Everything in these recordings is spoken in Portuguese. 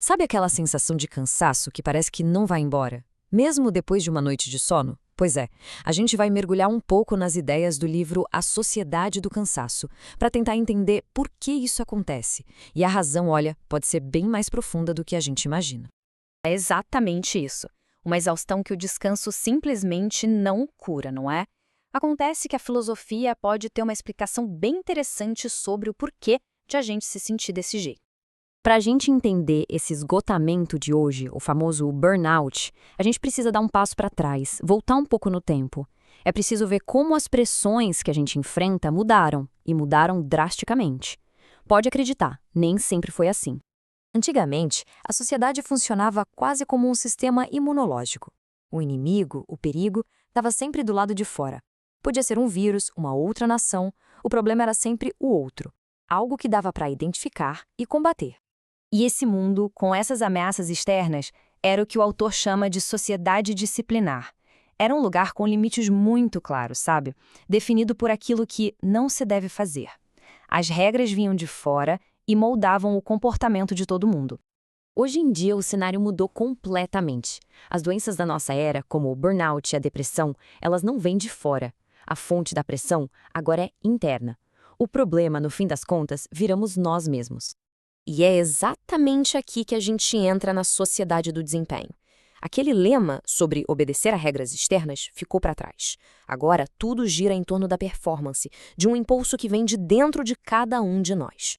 Sabe aquela sensação de cansaço que parece que não vai embora, mesmo depois de uma noite de sono? Pois é, a gente vai mergulhar um pouco nas ideias do livro A Sociedade do Cansaço, para tentar entender por que isso acontece. E a razão, olha, pode ser bem mais profunda do que a gente imagina. É exatamente isso. Uma exaustão que o descanso simplesmente não cura, não é? Acontece que a filosofia pode ter uma explicação bem interessante sobre o porquê de a gente se sentir desse jeito. Para a gente entender esse esgotamento de hoje, o famoso burnout, a gente precisa dar um passo para trás, voltar um pouco no tempo. É preciso ver como as pressões que a gente enfrenta mudaram, e mudaram drasticamente. Pode acreditar, nem sempre foi assim. Antigamente, a sociedade funcionava quase como um sistema imunológico. O inimigo, o perigo, estava sempre do lado de fora. Podia ser um vírus, uma outra nação, o problema era sempre o outro, algo que dava para identificar e combater. E esse mundo, com essas ameaças externas, era o que o autor chama de sociedade disciplinar. Era um lugar com limites muito claros, sabe? Definido por aquilo que não se deve fazer. As regras vinham de fora e moldavam o comportamento de todo mundo. Hoje em dia, o cenário mudou completamente. As doenças da nossa era, como o burnout e a depressão, elas não vêm de fora. A fonte da pressão agora é interna. O problema, no fim das contas, viramos nós mesmos. E é exatamente aqui que a gente entra na sociedade do desempenho. Aquele lema sobre obedecer a regras externas ficou para trás. Agora, tudo gira em torno da performance, de um impulso que vem de dentro de cada um de nós.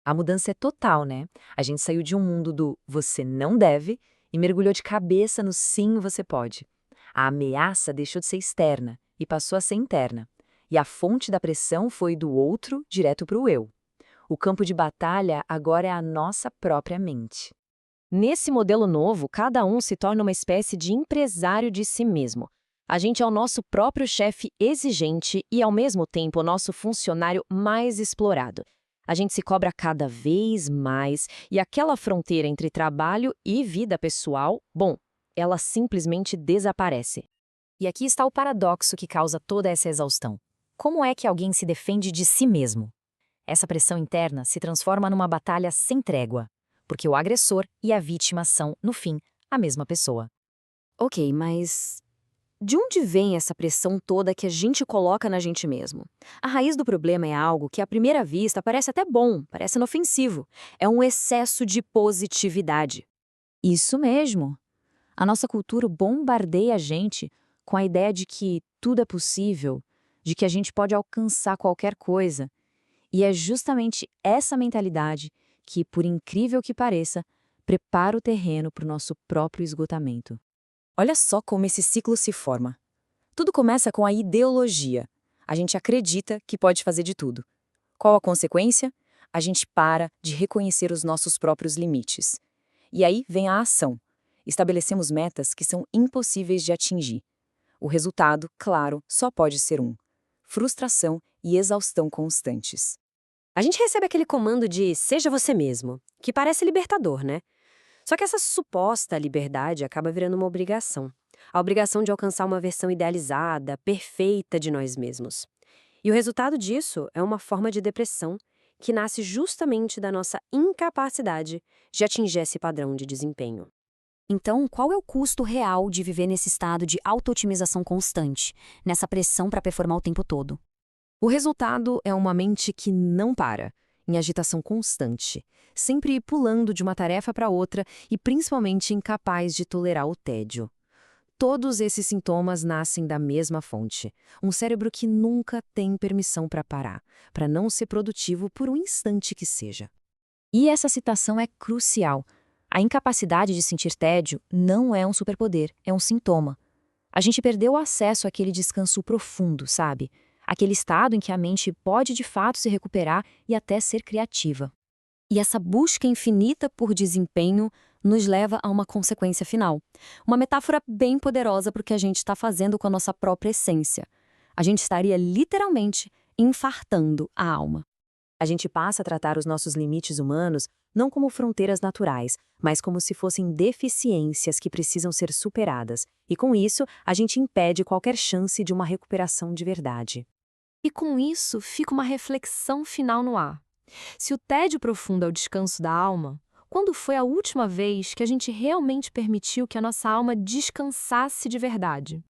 A mudança é total, né? A gente saiu de um mundo do você não deve e mergulhou de cabeça no sim, você pode. A ameaça deixou de ser externa e passou a ser interna. E a fonte da pressão foi do outro direto para o eu. O campo de batalha agora é a nossa própria mente. Nesse modelo novo, cada um se torna uma espécie de empresário de si mesmo. A gente é o nosso próprio chefe exigente e, ao mesmo tempo, o nosso funcionário mais explorado. A gente se cobra cada vez mais e aquela fronteira entre trabalho e vida pessoal, bom, ela simplesmente desaparece. E aqui está o paradoxo que causa toda essa exaustão. Como é que alguém se defende de si mesmo? Essa pressão interna se transforma numa batalha sem trégua, porque o agressor e a vítima são, no fim, a mesma pessoa. Ok, mas de onde vem essa pressão toda que a gente coloca na gente mesmo? A raiz do problema é algo que, à primeira vista, parece até bom, parece inofensivo. É um excesso de positividade. Isso mesmo. A nossa cultura bombardeia a gente com a ideia de que tudo é possível, de que a gente pode alcançar qualquer coisa. E é justamente essa mentalidade que, por incrível que pareça, prepara o terreno para o nosso próprio esgotamento. Olha só como esse ciclo se forma. Tudo começa com a ideologia. A gente acredita que pode fazer de tudo. Qual a consequência? A gente para de reconhecer os nossos próprios limites. E aí vem a ação. Estabelecemos metas que são impossíveis de atingir. O resultado, claro, só pode ser um: frustração e exaustão constantes. A gente recebe aquele comando de seja você mesmo, que parece libertador, né? Só que essa suposta liberdade acaba virando uma obrigação. A obrigação de alcançar uma versão idealizada, perfeita de nós mesmos. E o resultado disso é uma forma de depressão que nasce justamente da nossa incapacidade de atingir esse padrão de desempenho. Então, qual é o custo real de viver nesse estado de auto-otimização constante, nessa pressão para performar o tempo todo? O resultado é uma mente que não para, em agitação constante, sempre pulando de uma tarefa para outra e principalmente incapaz de tolerar o tédio. Todos esses sintomas nascem da mesma fonte, um cérebro que nunca tem permissão para parar, para não ser produtivo por um instante que seja. E essa citação é crucial. A incapacidade de sentir tédio não é um superpoder, é um sintoma. A gente perdeu o acesso àquele descanso profundo, sabe? Aquele estado em que a mente pode de fato se recuperar e até ser criativa. E essa busca infinita por desempenho nos leva a uma consequência final. Uma metáfora bem poderosa para o que a gente está fazendo com a nossa própria essência. A gente estaria literalmente infartando a alma. A gente passa a tratar os nossos limites humanos não como fronteiras naturais, mas como se fossem deficiências que precisam ser superadas. E com isso, a gente impede qualquer chance de uma recuperação de verdade. E com isso, fica uma reflexão final no ar. Se o tédio profundo é o descanso da alma, Quando foi a última vez que a gente realmente permitiu que a nossa alma descansasse de verdade?